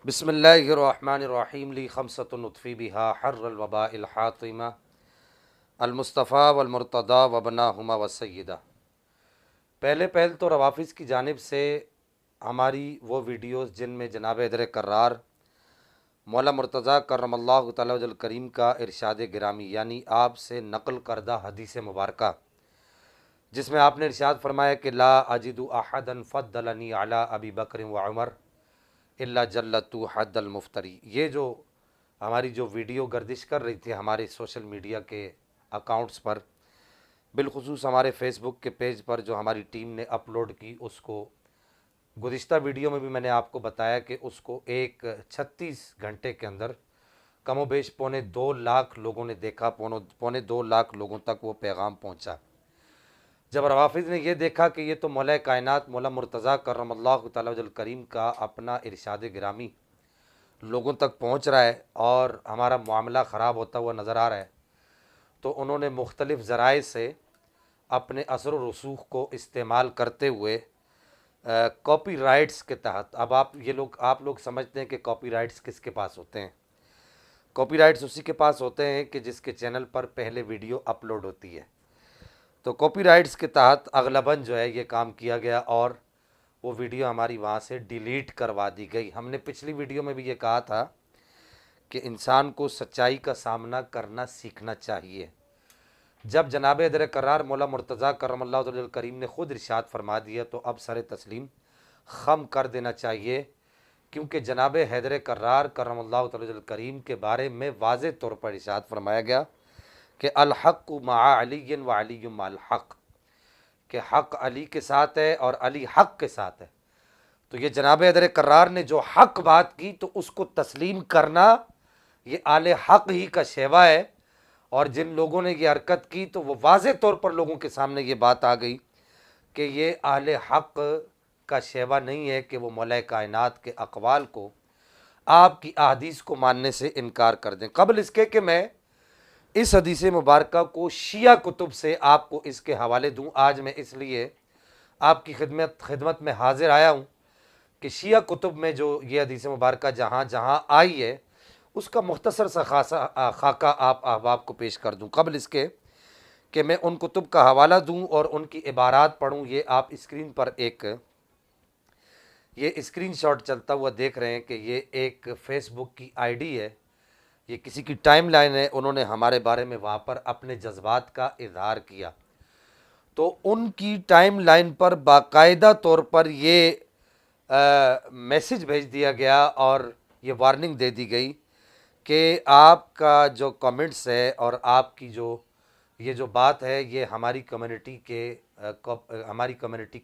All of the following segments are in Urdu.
بسم اللہ الرحمن الرحیم لی خمسۃ نطفی بہا حر الوباء الحاطمہ المصطفیٰ والمرتضیٰ وبناہما والسیدہ۔ پہل تو روافظ کی جانب سے ہماری وہ ویڈیوز جن میں جناب حیدر کرار مولا مرتضیٰ کرم اللہ تعالی وجہ الکریم کا ارشاد گرامی یعنی آپ سے نقل کردہ حدیث مبارکہ، جس میں آپ نے ارشاد فرمایا کہ لا اجد احدا فضلنی علی ابی بکر و عمر الا جلت حد المفتری، یہ جو ہماری جو ویڈیو گردش کر رہی تھی ہمارے سوشل میڈیا کے اکاؤنٹس پر، بالخصوص ہمارے فیس بک کے پیج پر جو ہماری ٹیم نے اپلوڈ کی، اس کو گزشتہ ویڈیو میں بھی میں نے آپ کو بتایا کہ اس کو 36 گھنٹے کے اندر کم و بیش 2.25 لاکھ لوگوں نے دیکھا، 2.25 لاکھ لوگوں تک وہ پیغام پہنچا۔ جب روافظ نے یہ دیکھا کہ یہ تو مولا کائنات مولا مرتضیٰ کرم اللہ تعالی وجہ الکریم کا اپنا ارشاد گرامی لوگوں تک پہنچ رہا ہے اور ہمارا معاملہ خراب ہوتا ہوا نظر آ رہا ہے، تو انہوں نے مختلف ذرائع سے اپنے اثر و رسوخ کو استعمال کرتے ہوئے کاپی رائٹس کے تحت، اب آپ لوگ سمجھتے ہیں کہ کاپی رائٹس کس کے پاس ہوتے ہیں؟ کاپی رائٹس اسی کے پاس ہوتے ہیں کہ جس کے چینل پر پہلے ویڈیو اپلوڈ ہوتی ہے۔ تو کاپی رائٹس کے تحت اغلباً جو ہے یہ کام کیا گیا اور وہ ویڈیو ہماری وہاں سے ڈیلیٹ کروا دی گئی۔ ہم نے پچھلی ویڈیو میں بھی یہ کہا تھا کہ انسان کو سچائی کا سامنا کرنا سیکھنا چاہیے۔ جب جناب حیدر کرار مولا مرتضیٰ کرم اللہ تعالی الکریم نے خود ارشاد فرما دیا تو اب سر تسلیم خم کر دینا چاہیے، کیونکہ جناب حیدر کرار کرم اللہ تعالی الکریم کے بارے میں واضح طور پر ارشاد فرمایا گیا کہ الحق مع علی و علی مع الحق، کہ حق علی کے ساتھ ہے اور علی حق کے ساتھ ہے۔ تو یہ جناب حیدر کرار نے جو حق بات کی تو اس کو تسلیم کرنا یہ آل حق ہی کا شیوا ہے، اور جن لوگوں نے یہ حرکت کی تو وہ واضح طور پر لوگوں کے سامنے یہ بات آ گئی کہ یہ آل حق کا شیوا نہیں ہے کہ وہ مولا کائنات کے اقوال کو، آپ کی احادیث کو ماننے سے انکار کر دیں۔ قبل اس کے کہ میں اس حدیث مبارکہ کو شیعہ کتب سے آپ کو اس کے حوالے دوں، آج میں اس لیے آپ کی خدمت میں حاضر آیا ہوں کہ شیعہ کتب میں جو یہ حدیث مبارکہ جہاں جہاں آئی ہے اس کا مختصر سا خاکہ آپ احباب کو پیش کر دوں، قبل اس کے کہ میں ان کتب کا حوالہ دوں اور ان کی عبارات پڑھوں۔ یہ آپ اسکرین پر یہ اسکرین شاٹ چلتا ہوا دیکھ رہے ہیں کہ یہ ایک فیس بک کی آئی ڈی ہے، یہ کسی کی ٹائم لائن ہے، انہوں نے ہمارے بارے میں وہاں پر اپنے جذبات کا اظہار کیا، تو ان کی ٹائم لائن پر باقاعدہ طور پر یہ میسج بھیج دیا گیا اور یہ وارننگ دے دی گئی کہ آپ کا جو کمنٹس ہے اور آپ کی جو یہ جو بات ہے یہ ہماری کمیونٹی کے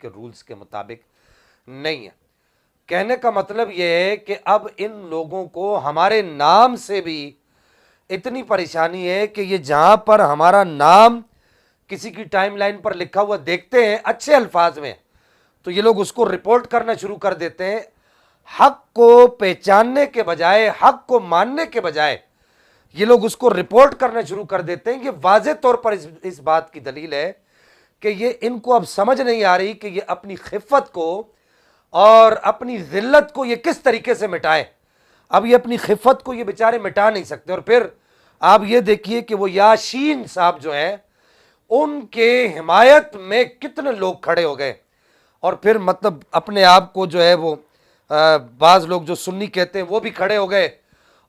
رولز کے مطابق نہیں ہے۔ کہنے کا مطلب یہ ہے کہ اب ان لوگوں کو ہمارے نام سے بھی اتنی پریشانی ہے کہ یہ جہاں پر ہمارا نام کسی کی ٹائم لائن پر لکھا ہوا دیکھتے ہیں اچھے الفاظ میں، تو یہ لوگ اس کو رپورٹ کرنا شروع کر دیتے ہیں۔ حق کو پہچاننے کے بجائے، حق کو ماننے کے بجائے یہ لوگ اس کو رپورٹ کرنا شروع کر دیتے ہیں۔ یہ واضح طور پر اس بات کی دلیل ہے کہ یہ ان کو اب سمجھ نہیں آ رہی کہ یہ اپنی خفت کو اور اپنی ذلت کو یہ کس طریقے سے مٹائے۔ اب یہ اپنی خفت کو یہ بیچارے مٹا نہیں سکتے، اور پھر آپ یہ دیکھیے کہ وہ یاشین صاحب جو ہیں ان کے حمایت میں کتنے لوگ کھڑے ہو گئے، اور پھر مطلب اپنے آپ کو جو ہے وہ بعض لوگ جو سنی کہتے ہیں وہ بھی کھڑے ہو گئے،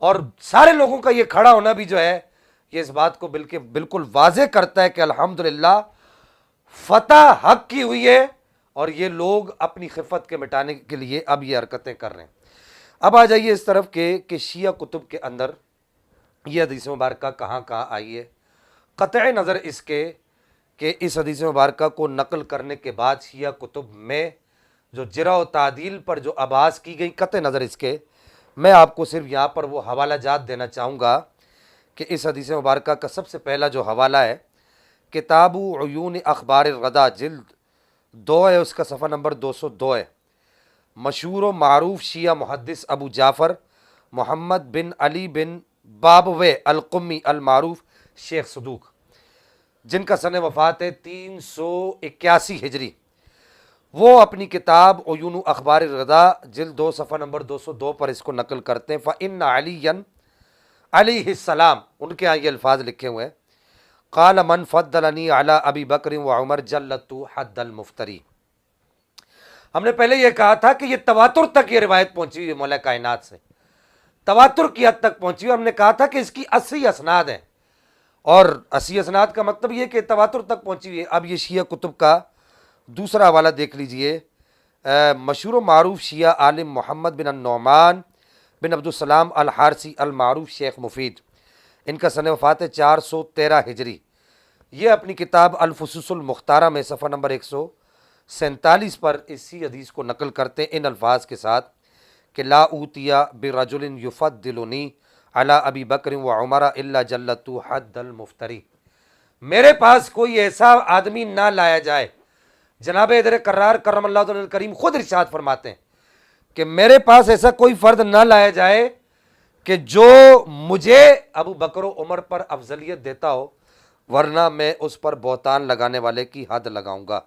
اور سارے لوگوں کا یہ کھڑا ہونا بھی جو ہے یہ اس بات کو بالکل واضح کرتا ہے کہ الحمدللہ فتح حق کی ہوئی ہے، اور یہ لوگ اپنی خفت کے مٹانے کے لیے اب یہ حرکتیں کر رہے ہیں۔ اب آ جائیے اس طرف کہ شیعہ کتب کے اندر یہ حدیث مبارکہ کہاں کہاں آئی ہے۔ قطع نظر اس کے کہ اس حدیث مبارکہ کو نقل کرنے کے بعد شیعہ کتب میں جو جرح و تعدیل پر جو آباز کی گئی، قطع نظر اس کے میں آپ کو صرف یہاں پر وہ حوالہ جات دینا چاہوں گا کہ اس حدیث مبارکہ کا سب سے پہلا جو حوالہ ہے کتاب عیون اخبار الردیٰ جلد 2 ہے، اس کا صفحہ نمبر 202 ہے۔ مشہور و معروف شیعہ محدث ابو جعفر محمد بن علی بن بابوے القمی المعروف شیخ صدوق، جن کا سن وفات ہے 381 ہجری، وہ اپنی کتاب عیون اخبار الرضا جلد 2 صفحہ نمبر 202 پر اس کو نقل کرتے ہیں۔ فإن علی علیہ السلام، ان کے یہاں یہ الفاظ لکھے ہوئے ہیں، قال من فضلنی علی ابی بکر و عمر جلت حد المفتری۔ ہم نے پہلے یہ کہا تھا کہ یہ تواتر تک یہ روایت پہنچی ہوئی ہے مولا کائنات سے، تواتر کی حد تک پہنچی ہوئی۔ ہم نے کہا تھا کہ اس کی 80 اسناد ہیں، اور 80 اسناد کا مطلب یہ کہ تواتر تک پہنچی ہوئی ہے۔ اب یہ شیعہ کتب کا دوسرا حوالہ دیکھ لیجئے، مشہور و معروف شیعہ عالم محمد بن النعمان بن عبدالسلام الحارثی المعروف شیخ مفید، ان کا سن وفات ہے 413 ہجری۔ یہ اپنی کتاب الفصوص المختارہ میں صفحہ نمبر 147 پر اسی حدیث کو نقل کرتے ہیں ان الفاظ کے ساتھ کہ لا اوتیا برجل یفضلنی علی ابی بکر و عمر الا جلت حد المفتری، میرے پاس کوئی ایسا آدمی نہ لایا جائے۔ جناب حیدر کرار کرم اللہ تعالی کریم خود ارشاد فرماتے ہیں کہ میرے پاس ایسا کوئی فرد نہ لایا جائے کہ جو مجھے ابو بکر و عمر پر افضلیت دیتا ہو، ورنہ میں اس پر بہتان لگانے والے کی حد لگاؤں گا۔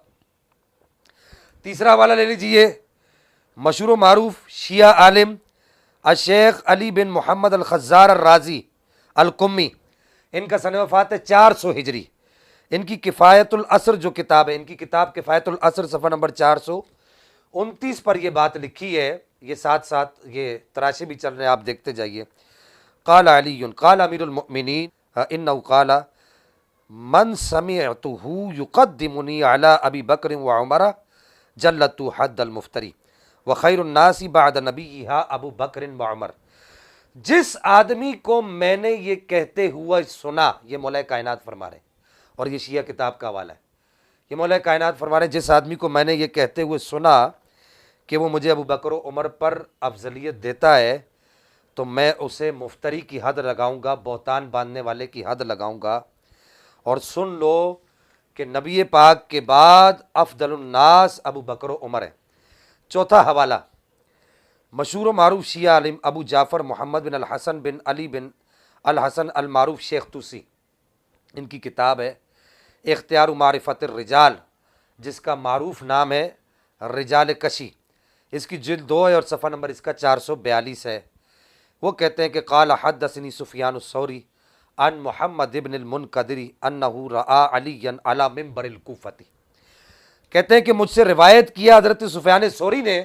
تیسرا حوالہ لے لیجئے، مشہور و معروف شیعہ عالم الشیخ علی بن محمد الخزار الرازی القمی، ان کا سن وفات ہے 400 ہجری۔ ان کی کفایت العصر جو کتاب ہے، ان کی کتاب کفایت العصر صفحہ نمبر 429 پر یہ بات لکھی ہے، یہ ساتھ ساتھ یہ تراشے بھی چل رہے ہیں، آپ دیکھتے جائیے۔ قال علی قال امیر المؤمنین انہ قال من سمعتہ یقدمنی علی ابی بکر و عمر جلت حد المفتری وخیر الناس بعد نبیہا ابو بکر و عمر۔ جس آدمی کو میں نے یہ کہتے ہوا سنا، یہ مولا کائنات فرما رہے ہیں، اور یہ شیعہ کتاب کا حوالہ ہے، یہ مولا کائنات فرما رہے ہیں جس آدمی کو میں نے یہ کہتے ہوئے سنا کہ وہ مجھے ابو بکر و عمر پر افضلیت دیتا ہے، تو میں اسے مفتری کی حد لگاؤں گا، بہتان باندھنے والے کی حد لگاؤں گا۔ اور سن لو کہ نبی پاک کے بعد افضل الناس ابو بکر و عمر ہے۔ چوتھا حوالہ، مشہور و معروف شیعہ عالم ابو جعفر محمد بن الحسن بن علی بن الحسن المعروف شیخ توسی، ان کی کتاب ہے اختیار معرفت الرجال، جس کا معروف نام ہے رجال کشی۔ اس کی جلد 2 ہے اور صفحہ نمبر اس کا 442 ہے۔ وہ کہتے ہیں کہ قال حدثنی سفیان الثوری عن محمد ابن المنقدر انہ رآ علی علی منبر الکوفۃ، کہتے ہیں کہ مجھ سے روایت کیا حضرت سفیان ثوری نے،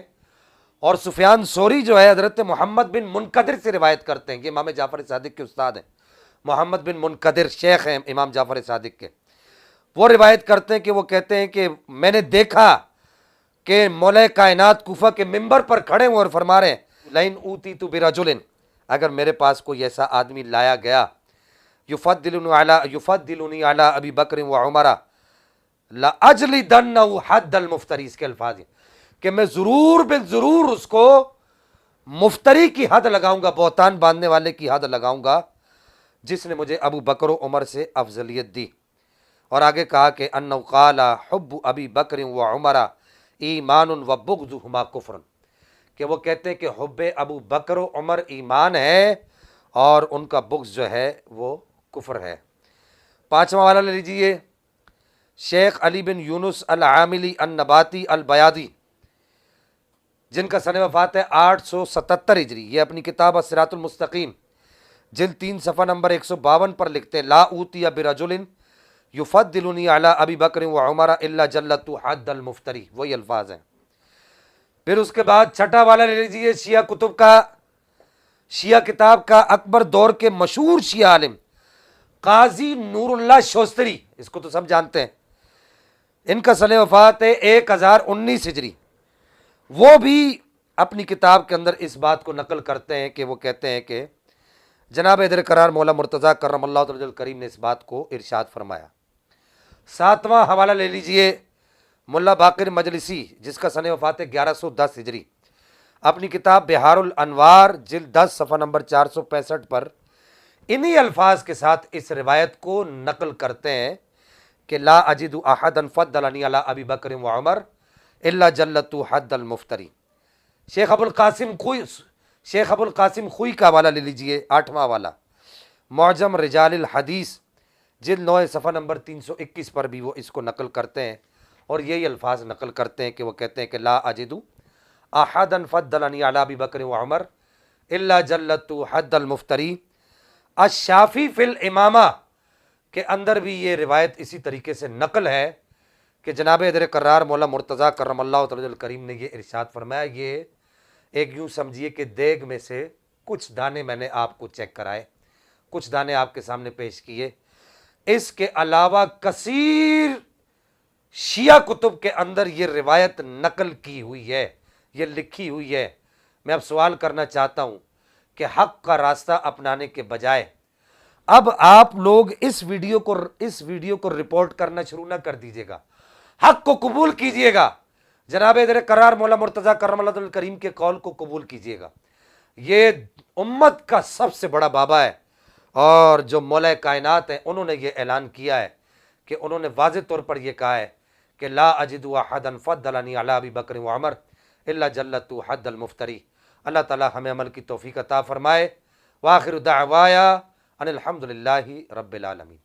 اور سفیان ثوری جو ہے حضرت محمد بن منقدر سے روایت کرتے ہیں کہ امام جعفر صادق کے استاد ہیں، محمد بن منقدر شیخ ہیں امام جعفر صادق کے۔ وہ روایت کرتے ہیں کہ وہ کہتے ہیں کہ میں نے دیکھا کہ مولا کائنات کوفہ کے ممبر پر کھڑے ہوئے اور فرما رہے ہیں لئن اوتیت برجل، اگر میرے پاس کوئی ایسا آدمی لایا گیا یفضلنی علی ابی بکر و عمر لاجلدنہ حد المفتری، اس کے الفاظ ہیں کہ میں ضرور بالضرور اس کو مفتری کی حد لگاؤں گا، بہتان باندھنے والے کی حد لگاؤں گا، جس نے مجھے ابو بکر و عمر سے افضلیت دی۔ اور آگے کہا کہ انہ قال حب ابی بکر و عمر ایمان و بغضہما کفر، کہ وہ کہتے ہیں کہ حب ابو بکر و عمر ایمان ہے اور ان کا بغض جو ہے وہ کفر ہے۔ پانچواں والا لے لیجئے، شیخ علی بن یونس العاملی النباتی البیاضی، جن کا سن وفات ہے 877 ہجری۔ یہ اپنی کتاب الصراط المستقیم جلد 3 صفحہ نمبر 152 پر لکھتے ہیں لا اوتی برجل یفضلنی علی ابی بکر و عمر الا جلت حد المفتری، وہی الفاظ ہیں۔ پھر اس کے بعد چھٹا والا لے لیجیے، شیعہ کتب کا، شیعہ کتاب کا اکبر دور کے مشہور شیعہ عالم قاضی نور اللہ شوستری، اس کو تو سب جانتے ہیں، ان کا سن وفات ہے 1019 ہجری۔ وہ بھی اپنی کتاب کے اندر اس بات کو نقل کرتے ہیں کہ وہ کہتے ہیں کہ جناب حیدر کرار مولا مرتضیٰ کرم اللہ تعالی الکریم نے اس بات کو ارشاد فرمایا۔ ساتواں حوالہ لے لیجئے، ملا باقر مجلسی، جس کا سن وفات ہے 1110 ہجری، اپنی کتاب بہار الانوار جلد 10 صفحہ نمبر 465 پر انہی الفاظ کے ساتھ اس روایت کو نقل کرتے ہیں کہ لا اجد احدا فضلنی علی ابی بکر و عمر الا جلت حد المفتری۔ شیخ ابو القاسم خوئی کا حوالہ لے لیجئے، 8واں حوالہ، معجم رجال الحدیث جلد 9 صفحہ نمبر 321 پر بھی وہ اس کو نقل کرتے ہیں۔ اور یہی الفاظ نقل کرتے ہیں کہ وہ کہتے ہیں کہ لا اجدو احدا فضلنی علی ابی بکر و عمر الا جلت حد المفتری۔ الشافی فی الامامہ کے اندر بھی یہ روایت اسی طریقے سے نقل ہے کہ جناب حیدر کرار مولا مرتضیٰ کرم اللہ تعالی الکریم نے یہ ارشاد فرمایا، یہ ایک یوں سمجھیے کہ دیگ میں سے کچھ دانے میں نے آپ کو چیک کرائے، کچھ دانے آپ کے سامنے پیش کیے، اس کے علاوہ کثیر شیعہ کتب کے اندر یہ روایت نقل کی ہوئی ہے، یہ لکھی ہوئی ہے۔ میں اب سوال کرنا چاہتا ہوں کہ حق کا راستہ اپنانے کے بجائے اب آپ لوگ اس ویڈیو کو رپورٹ کرنا شروع نہ کر دیجیے گا، حق کو قبول کیجیے گا، جناب حیدر کرار مولا مرتضیٰ کرم اللہ الکریم کے قول کو قبول کیجیے گا۔ یہ امت کا سب سے بڑا بابا ہے، اور جو مولا کائنات ہیں انہوں نے یہ اعلان کیا ہے کہ انہوں نے واضح طور پر یہ کہا ہے کہ لا اجد احدا فضلنی علی ابی بکر و عمر الا جلت حد المفتری۔ اللہ تعالی ہمیں عمل کی توفیق عطا فرمائے۔ وآخر دعوایا ان الحمد للہ رب العالمین۔